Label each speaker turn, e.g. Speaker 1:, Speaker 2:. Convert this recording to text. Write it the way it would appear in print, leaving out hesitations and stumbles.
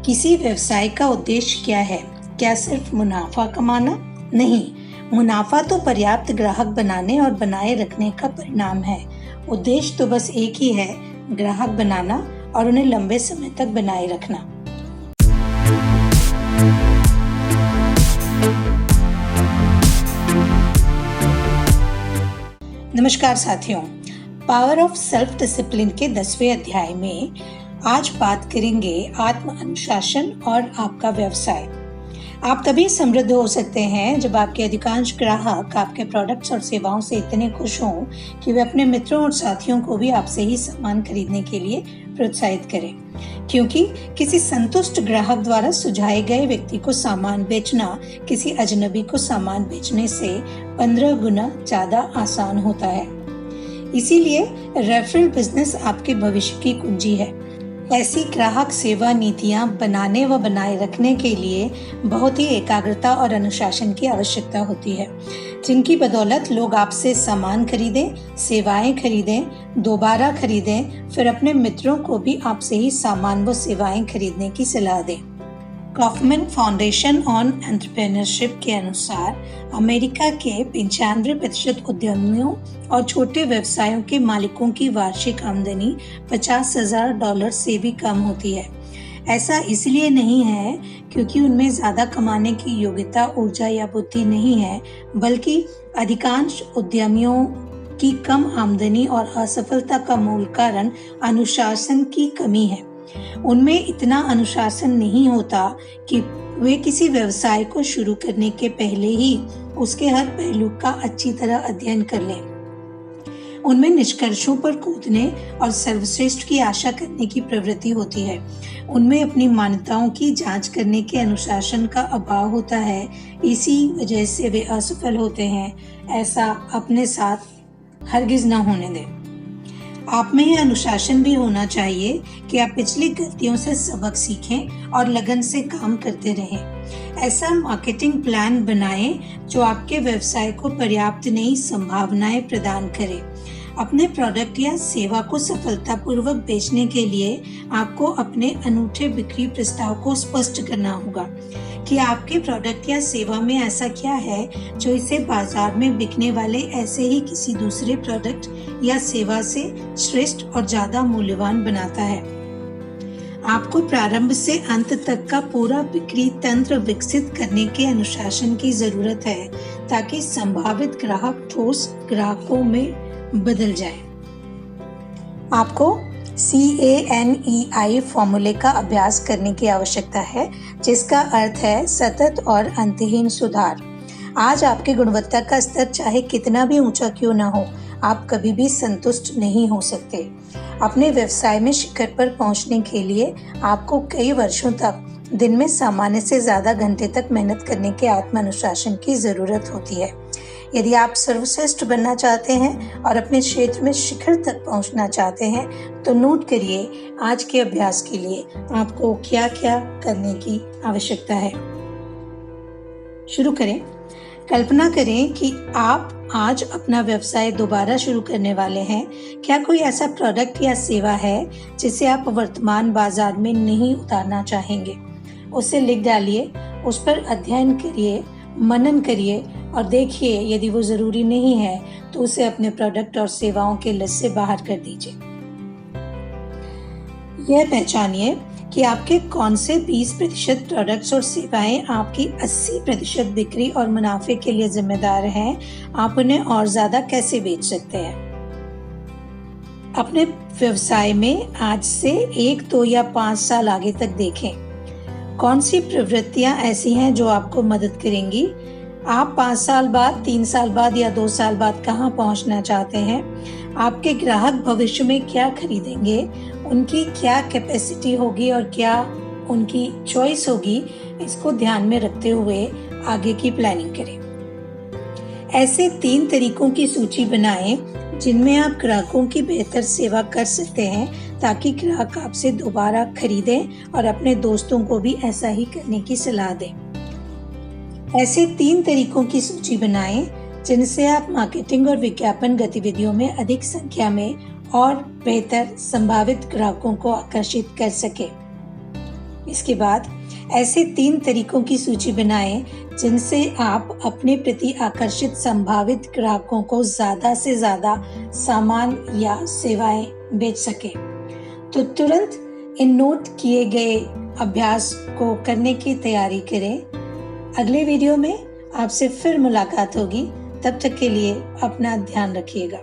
Speaker 1: किसी व्यवसाय का उद्देश्य क्या है? क्या सिर्फ मुनाफा कमाना? नहीं, मुनाफा तो पर्याप्त ग्राहक बनाने और बनाए रखने का परिणाम है। उद्देश्य तो बस एक ही है, ग्राहक बनाना और उन्हें लंबे समय तक बनाए रखना। नमस्कार साथियों, पावर ऑफ सेल्फ डिसिप्लिन के 10वें अध्याय में आज बात करेंगे आत्म अनुशासन और आपका व्यवसाय। आप तभी समृद्ध हो सकते हैं जब आपके अधिकांश ग्राहक आपके प्रोडक्ट्स और सेवाओं से इतने खुश हों कि वे अपने मित्रों और साथियों को भी आपसे ही सामान खरीदने के लिए प्रोत्साहित करें, क्योंकि किसी संतुष्ट ग्राहक द्वारा सुझाए गए व्यक्ति को सामान बेचना किसी अजनबी को सामान बेचने से 15 गुना ज्यादा आसान होता है। इसीलिए रेफरल बिजनेस आपके भविष्य की कुंजी है। ऐसी ग्राहक सेवा नीतियां बनाने व बनाए रखने के लिए बहुत ही एकाग्रता और अनुशासन की आवश्यकता होती है, जिनकी बदौलत लोग आपसे सामान खरीदें, सेवाएं खरीदें, दोबारा खरीदें, फिर अपने मित्रों को भी आपसे ही सामान व सेवाएं खरीदने की सलाह दें। कॉफमैन फाउंडेशन ऑन एंटरप्रेन्योरशिप के अनुसार अमेरिका के 95% उद्यमियों और छोटे व्यवसायों के मालिकों की वार्षिक आमदनी $50,000 से भी कम होती है। ऐसा इसलिए नहीं है क्योंकि उनमें ज्यादा कमाने की योग्यता, ऊर्जा या बुद्धि नहीं है, बल्कि अधिकांश उद्यमियों की कम आमदनी और असफलता का मूल कारण अनुशासन की कमी है। उनमें इतना अनुशासन नहीं होता कि वे किसी व्यवसाय को शुरू करने के पहले ही उसके हर पहलू का अच्छी तरह अध्ययन कर लें। उनमें निष्कर्षों पर कूदने और सर्वश्रेष्ठ की आशा करने की प्रवृत्ति होती है। उनमें अपनी मान्यताओं की जांच करने के अनुशासन का अभाव होता है। इसी वजह से वे असफल होते हैं। ऐसा अपने साथ हरगिज न होने दें। आप में यह अनुशासन भी होना चाहिए कि आप पिछली गलतियों से सबक सीखें और लगन से काम करते रहें। ऐसा मार्केटिंग प्लान बनाएं जो आपके व्यवसाय को पर्याप्त नई संभावनाएं प्रदान करे। अपने प्रोडक्ट या सेवा को सफलतापूर्वक बेचने के लिए आपको अपने अनूठे बिक्री प्रस्ताव को स्पष्ट करना होगा कि आपके प्रोडक्ट या सेवा में ऐसा क्या है जो इसे बाजार में बिकने वाले ऐसे ही किसी दूसरे प्रोडक्ट या सेवा से श्रेष्ठ और ज्यादा मूल्यवान बनाता है। आपको प्रारंभ से अंत तक का पूरा बिक्री तंत्र विकसित करने के अनुशासन की जरूरत है, ताकि संभावित ग्राहक ठोस ग्राहकों में बदल जाए। आपको CANEI फॉर्मूले का अभ्यास करने की आवश्यकता है, जिसका अर्थ है सतत और अंतहीन सुधार। आज आपकी गुणवत्ता का स्तर चाहे कितना भी ऊंचा क्यों ना हो, आप कभी भी संतुष्ट नहीं हो सकते। अपने व्यवसाय में शिखर पर पहुंचने के लिए आपको कई वर्षों तक दिन में सामान्य से ज्यादा घंटे तक मेहनत करने के आत्म अनुशासन की जरूरत होती है। यदि आप सर्वश्रेष्ठ बनना चाहते हैं और अपने क्षेत्र में शिखर तक पहुंचना चाहते हैं, तो नोट करिए आज के अभ्यास के लिए आपको क्या क्या करने की आवश्यकता है। शुरू करें। कल्पना करें कि आप आज अपना व्यवसाय दोबारा शुरू करने वाले हैं। क्या कोई ऐसा प्रोडक्ट या सेवा है जिसे आप वर्तमान बाजार में नहीं उतारना चाहेंगे? उसे लिख डालिए, उस पर अध्ययन करिए, मनन करिए और देखिए यदि वो जरूरी नहीं है तो उसे अपने प्रोडक्ट और सेवाओं के लिस्ट से बाहर कर दीजिए। यह पहचानिए कि आपके कौन से 20% प्रोडक्ट्स और सेवाएं आपकी 80% बिक्री और मुनाफे के लिए जिम्मेदार हैं। आप उन्हें और ज्यादा कैसे बेच सकते हैं? अपने व्यवसाय में आज से 1, 2 या 5 साल आगे तक देखें। कौन सी प्रवृत्तियां ऐसी हैं जो आपको मदद करेंगी? आप 5 साल बाद, 3 साल बाद या 2 साल बाद कहां पहुंचना चाहते हैं? आपके ग्राहक भविष्य में क्या खरीदेंगे? उनकी क्या कैपेसिटी होगी और क्या उनकी चॉइस होगी? इसको ध्यान में रखते हुए आगे की प्लानिंग करें। ऐसे 3 तरीकों की सूची बनाएं जिनमें आप ग्राहकों की बेहतर सेवा कर सकते हैं, ताकि ग्राहक आपसे दोबारा खरीदें और अपने दोस्तों को भी ऐसा ही करने की सलाह दें। ऐसे 3 तरीकों की सूची बनाएं जिनसे आप मार्केटिंग और विज्ञापन गतिविधियों में अधिक संख्या में और बेहतर संभावित ग्राहकों को आकर्षित कर सके। इसके बाद ऐसे 3 तरीकों की सूची बनाएं जिनसे आप अपने प्रति आकर्षित संभावित ग्राहकों को ज़्यादा से ज़्यादा सामान या सेवाएं बेच सकें। तो तुरंत इन नोट किए गए अभ्यास को करने की तैयारी करें। अगले वीडियो में आपसे फिर मुलाकात होगी। तब तक के लिए अपना ध्यान रखिएगा।